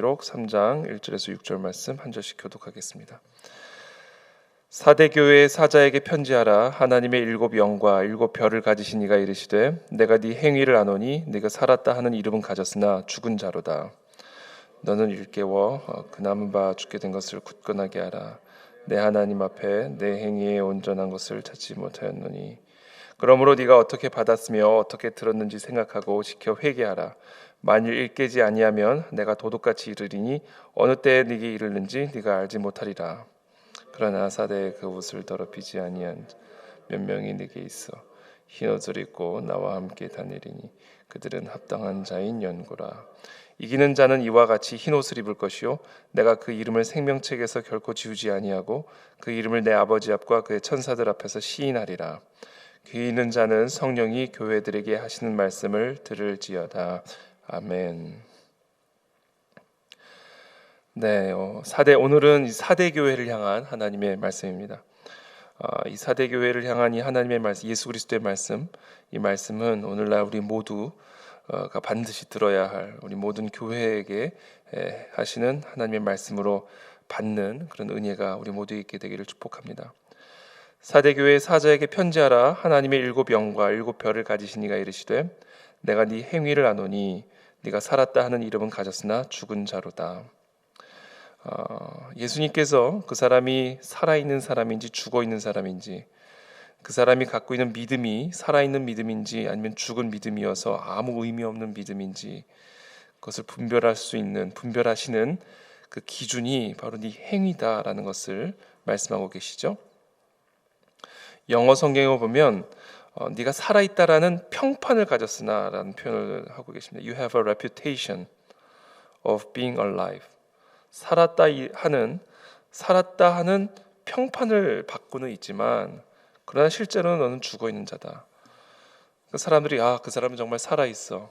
계시록 3장 1절에서 6절 말씀 한 절씩 교독하겠습니다. 사대 교회의 사자에게 편지하라. 하나님의 일곱 영과 일곱 별을 가지신 이가 이르시되 내가 네 행위를 아노니 네가 살았다 하는 이름은 가졌으나 죽은 자로다. 너는 일깨워 그 남은 바 죽게 된 것을 굳건하게 하라. 내 하나님 앞에 내 행위에 온전한 것을 찾지 못하였노니 그러므로 네가 어떻게 받았으며 어떻게 들었는지 생각하고 지켜 회개하라. 만일 일깨지 아니하면 내가 도둑같이 이르리니 어느 때에 네게 이르는지 네가 알지 못하리라. 그러나 사대의 그 옷을 더럽히지 아니한 몇 명이 네게 있어 흰 옷을 입고 나와 함께 다니리니 그들은 합당한 자인 연고라. 이기는 자는 이와 같이 흰 옷을 입을 것이요 내가 그 이름을 생명책에서 결코 지우지 아니하고 그 이름을 내 아버지 앞과 그의 천사들 앞에서 시인하리라. 귀 있는 자는 성령이 교회들에게 하시는 말씀을 들을지어다. 아멘. 네, 오늘은 사대 교회를 향한 하나님의 말씀입니다. 이 사대 교회를 향한 이 하나님의 말씀, 예수 그리스도의 말씀, 이 말씀은 오늘날 우리 모두가 반드시 들어야 할 우리 모든 교회에게 하시는 하나님의 말씀으로 받는 그런 은혜가 우리 모두에 있게 되기를 축복합니다. 사대 교회의 사자에게 편지하라. 하나님의 일곱 영과 일곱 별을 가지신 이가 이르시되 내가 네 행위를 아노니 네가 살았다 하는 이름은 가졌으나 죽은 자로다. 예수님께서 그 사람이 살아있는 사람인지 죽어있는 사람인지, 그 사람이 갖고 있는 믿음이 살아있는 믿음인지 아니면 죽은 믿음이어서 아무 의미 없는 믿음인지 그것을 분별하시는 그 기준이 바로 네 행위다라는 것을 말씀하고 계시죠. 영어 성경에 보면 네가 살아있다라는 평판을 가졌으나 라는 표현을 하고 계십니다. You have a reputation of being alive. 살았다 하는 평판을 받고는 있지만 그러나 실제로는 너는 죽어 있는 자다. 그 사람들이 그 사람은 정말 살아 있어.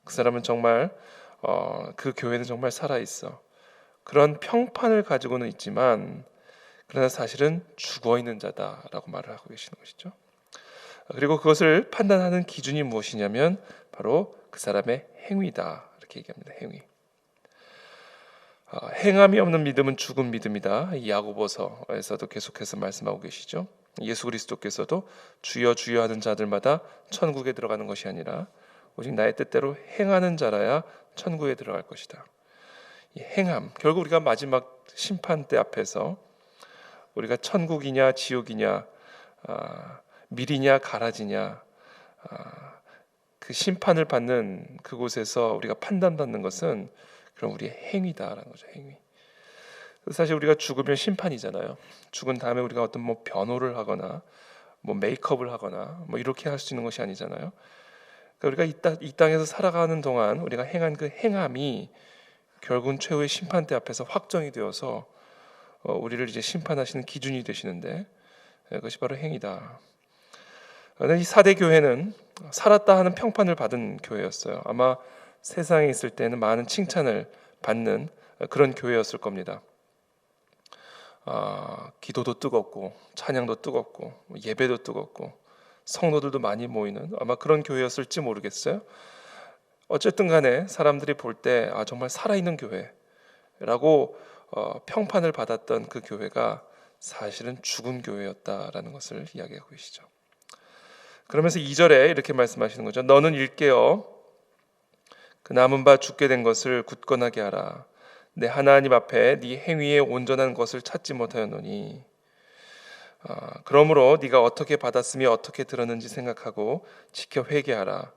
그 사람은 정말 그 교회는 정말 살아 있어. 그런 평판을 가지고는 있지만 그러나 사실은 죽어 있는 자다라고 말을 하고 계시는 것이죠. 그리고 그것을 판단하는 기준이 무엇이냐면 바로 그 사람의 행위다. 이렇게 얘기합니다. 행위. 행함이 없는 믿음은 죽은 믿음이다. 이 야고보서에서도 계속해서 말씀하고 계시죠. 예수 그리스도께서도 주여 주여 하는 자들마다 천국에 들어가는 것이 아니라 오직 나의 뜻대로 행하는 자라야 천국에 들어갈 것이다. 이 행함, 결국 우리가 마지막 심판대 앞에서 우리가 천국이냐 지옥이냐 밀이냐 가라지냐 그 심판을 받는 그곳에서 우리가 판단받는 것은 그럼 우리의 행위다라는 거죠. 행위. 사실 우리가 죽으면 심판이잖아요. 죽은 다음에 우리가 어떤 변호를 하거나 메이크업을 하거나 이렇게 할 수 있는 것이 아니잖아요. 그러니까 우리가 이 땅에서 살아가는 동안 우리가 행한 그 행함이 결국은 최후의 심판대 앞에서 확정이 되어서 우리를 이제 심판하시는 기준이 되시는데 그것이 바로 행위다. 이 사대 교회는 살았다 하는 평판을 받은 교회였어요. 아마 세상에 있을 때는 많은 칭찬을 받는 그런 교회였을 겁니다. 기도도 뜨겁고 찬양도 뜨겁고 예배도 뜨겁고 성도들도 많이 모이는 아마 그런 교회였을지 모르겠어요. 어쨌든 간에 사람들이 볼 때 정말 살아있는 교회라고 평판을 받았던 그 교회가 사실은 죽은 교회였다라는 것을 이야기하고 계시죠. 그러면서 2절에 이렇게 말씀하시는 거죠. 너는 일깨어 그 남은 바 죽게 된 것을 굳건하게 하라. 내 하나님 앞에 네 행위에 온전한 것을 찾지 못하였노니 그러므로 네가 어떻게 받았으며 어떻게 들었는지 생각하고 지켜 회개하라.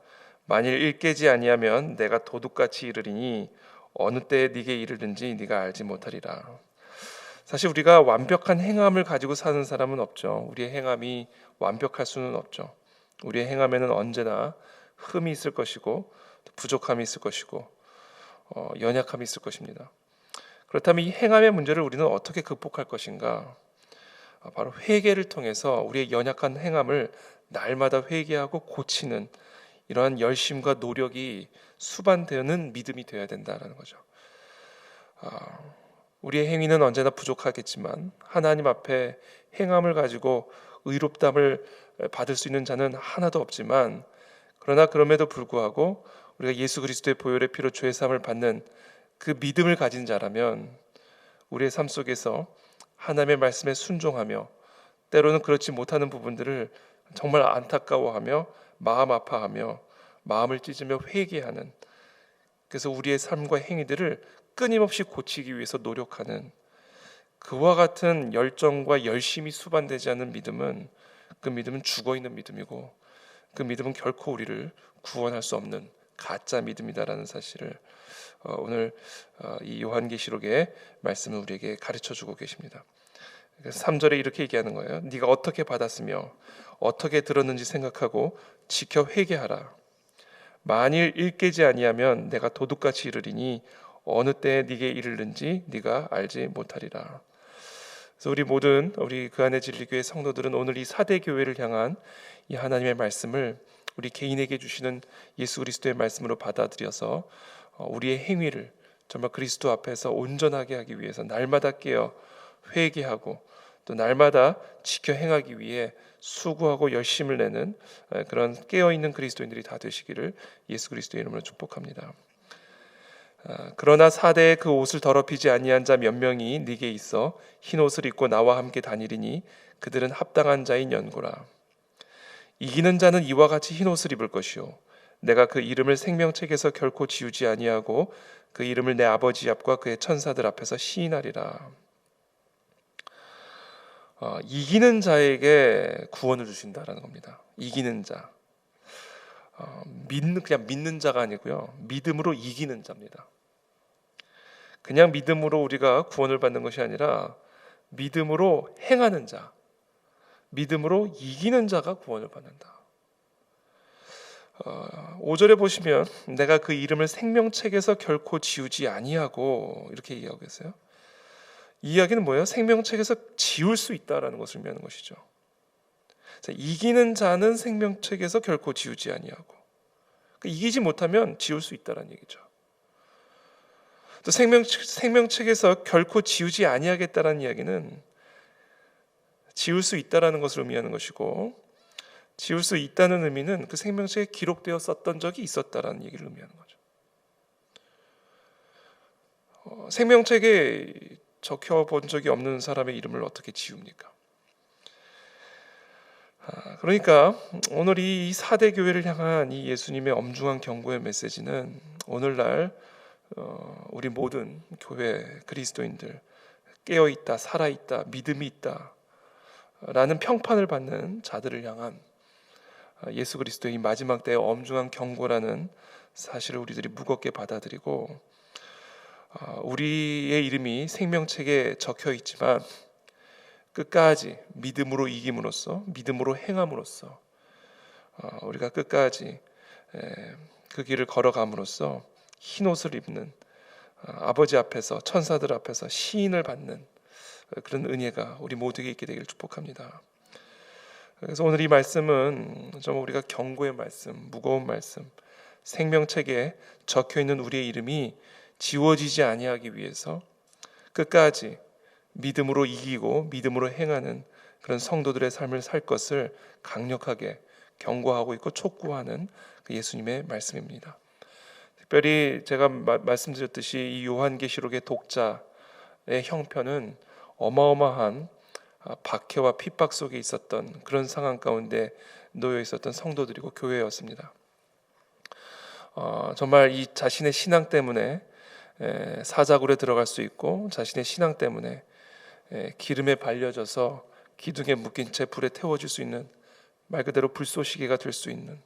만일 일깨지 아니하면 내가 도둑같이 이르리니 어느 때에 네게 이르든지 네가 알지 못하리라. 사실 우리가 완벽한 행함을 가지고 사는 사람은 없죠. 우리의 행함이 완벽할 수는 없죠. 우리의 행함에는 언제나 흠이 있을 것이고 부족함이 있을 것이고 연약함이 있을 것입니다. 그렇다면 이 행함의 문제를 우리는 어떻게 극복할 것인가? 바로 회개를 통해서 우리의 연약한 행함을 날마다 회개하고 고치는 이러한 열심과 노력이 수반되는 믿음이 되어야 된다는 거죠. 우리의 행위는 언제나 부족하겠지만 하나님 앞에 행함을 가지고 의롭담을 받을 수 있는 자는 하나도 없지만 그러나 그럼에도 불구하고 우리가 예수 그리스도의 보혈의 피로 죄 사함을 받는 그 믿음을 가진 자라면 우리의 삶 속에서 하나님의 말씀에 순종하며 때로는 그렇지 못하는 부분들을 정말 안타까워하며 마음 아파하며 마음을 찢으며 회개하는, 그래서 우리의 삶과 행위들을 끊임없이 고치기 위해서 노력하는 그와 같은 열정과 열심이 수반되지 않는 믿음은, 그 믿음은 죽어있는 믿음이고 그 믿음은 결코 우리를 구원할 수 없는 가짜 믿음이다라는 사실을 오늘 이 요한계시록의 말씀을 우리에게 가르쳐주고 계십니다. 3절에 이렇게 얘기하는 거예요. 네가 어떻게 받았으며 어떻게 들었는지 생각하고 지켜 회개하라. 만일 일깨지 아니하면 내가 도둑같이 이르리니 어느 때에 네게 이르는지 네가 알지 못하리라. 그래서 우리 모든 우리 그 안에 진리교회 성도들은 오늘 이 사대 교회를 향한 이 하나님의 말씀을 우리 개인에게 주시는 예수 그리스도의 말씀으로 받아들여서 우리의 행위를 정말 그리스도 앞에서 온전하게 하기 위해서 날마다 깨어 회개하고 또 날마다 지켜 행하기 위해 수고하고 열심을 내는 그런 깨어있는 그리스도인들이 다 되시기를 예수 그리스도의 이름으로 축복합니다. 그러나 사대에 그 옷을 더럽히지 아니한 자 몇 명이 네게 있어 흰 옷을 입고 나와 함께 다니리니 그들은 합당한 자인 연고라. 이기는 자는 이와 같이 흰 옷을 입을 것이요 내가 그 이름을 생명책에서 결코 지우지 아니하고 그 이름을 내 아버지 앞과 그의 천사들 앞에서 시인하리라. 이기는 자에게 구원을 주신다라는 겁니다. 이기는 자, 그냥 믿는 자가 아니고요, 믿음으로 이기는 자입니다. 그냥 믿음으로 우리가 구원을 받는 것이 아니라 믿음으로 행하는 자, 믿음으로 이기는 자가 구원을 받는다. 5절에 보시면 내가 그 이름을 생명책에서 결코 지우지 아니하고 이렇게 얘기하고 계세요. 이 이야기는 뭐예요? 생명책에서 지울 수 있다라는 것을 의미하는 것이죠. 이기는 자는 생명책에서 결코 지우지 아니하고, 이기지 못하면 지울 수 있다라는 얘기죠. 또 생명책에서 결코 지우지 아니하겠다라는 이야기는 지울 수 있다라는 것을 의미하는 것이고, 지울 수 있다는 의미는 그 생명책에 기록되어 썼던 적이 있었다라는 얘기를 의미하는 거죠. 생명책에 적혀본 적이 없는 사람의 이름을 어떻게 지웁니까? 그러니까 오늘 이 사대 교회를 향한 이 예수님의 엄중한 경고의 메시지는 오늘날 우리 모든 교회 그리스도인들, 깨어있다, 살아있다, 믿음이 있다 라는 평판을 받는 자들을 향한 예수 그리스도의 이 마지막 때의 엄중한 경고라는 사실을 우리들이 무겁게 받아들이고, 우리의 이름이 생명책에 적혀 있지만 끝까지 믿음으로 이김으로써, 믿음으로 행함으로써 우리가 끝까지 그 길을 걸어감으로써 흰 옷을 입는, 아버지 앞에서 천사들 앞에서 시인을 받는 그런 은혜가 우리 모두에게 있게 되기를 축복합니다. 그래서 오늘 이 말씀은 좀 우리가 경고의 말씀, 무거운 말씀, 생명책에 적혀있는 우리의 이름이 지워지지 아니하기 위해서 끝까지 믿음으로 이기고 믿음으로 행하는 그런 성도들의 삶을 살 것을 강력하게 경고하고 있고 촉구하는 그 예수님의 말씀입니다. 특별히 제가 말씀드렸듯이 이 요한계시록의 독자의 형편은 어마어마한 박해와 핍박 속에 있었던 그런 상황 가운데 놓여 있었던 성도들이고 교회였습니다. 정말 이 자신의 신앙 때문에 사자굴에 들어갈 수 있고, 자신의 신앙 때문에 기름에 발려져서 기둥에 묶인 채 불에 태워질 수 있는, 말 그대로 불쏘시개가 될 수 있는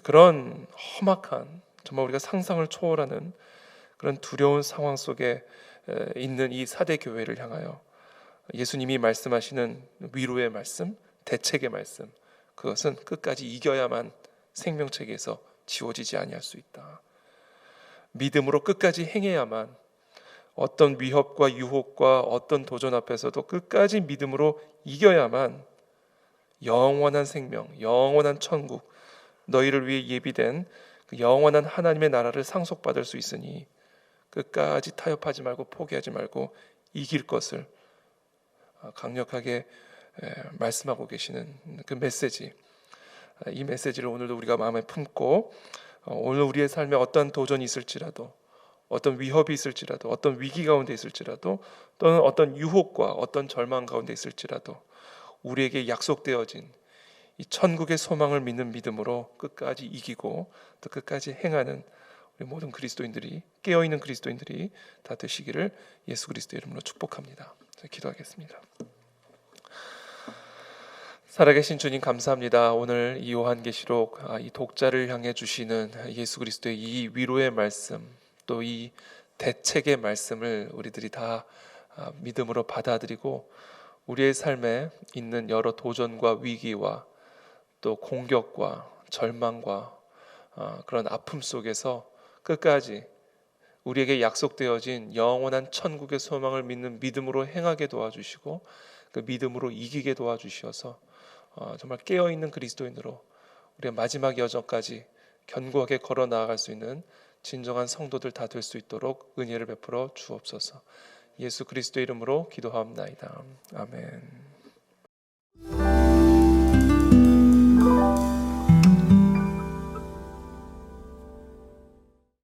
그런 험악한, 정말 우리가 상상을 초월하는 그런 두려운 상황 속에 있는 이 사대 교회를 향하여 예수님이 말씀하시는 위로의 말씀, 대책의 말씀, 그것은 끝까지 이겨야만 생명책에서 지워지지 아니할 수 있다. 믿음으로 끝까지 행해야만 어떤 위협과 유혹과 어떤 도전 앞에서도 끝까지 믿음으로 이겨야만 영원한 생명, 영원한 천국, 너희를 위해 예비된 그 영원한 하나님의 나라를 상속받을 수 있으니 끝까지 타협하지 말고 포기하지 말고 이길 것을 강력하게 말씀하고 계시는 그 메시지, 이 메시지를 오늘도 우리가 마음에 품고 오늘 우리의 삶에 어떠한 도전이 있을지라도, 어떤 위협이 있을지라도, 어떤 위기 가운데 있을지라도, 또는 어떤 유혹과 어떤 절망 가운데 있을지라도 우리에게 약속되어진 이 천국의 소망을 믿는 믿음으로 끝까지 이기고 또 끝까지 행하는 우리 모든 그리스도인들이, 깨어있는 그리스도인들이 다 되시기를 예수 그리스도의 이름으로 축복합니다. 기도하겠습니다. 살아계신 주님 감사합니다. 오늘 이 요한계시록 이 독자를 향해 주시는 예수 그리스도의 이 위로의 말씀, 또 이 대책의 말씀을 우리들이 다 믿음으로 받아들이고 우리의 삶에 있는 여러 도전과 위기와 또 공격과 절망과 그런 아픔 속에서 끝까지 우리에게 약속되어진 영원한 천국의 소망을 믿는 믿음으로 행하게 도와주시고 그 믿음으로 이기게 도와주시어서 정말 깨어있는 그리스도인으로 우리의 마지막 여정까지 견고하게 걸어 나아갈 수 있는 진정한 성도들 다 될 수 있도록 은혜를 베풀어 주옵소서. 예수 그리스도의 이름으로 기도하옵나이다. 아멘.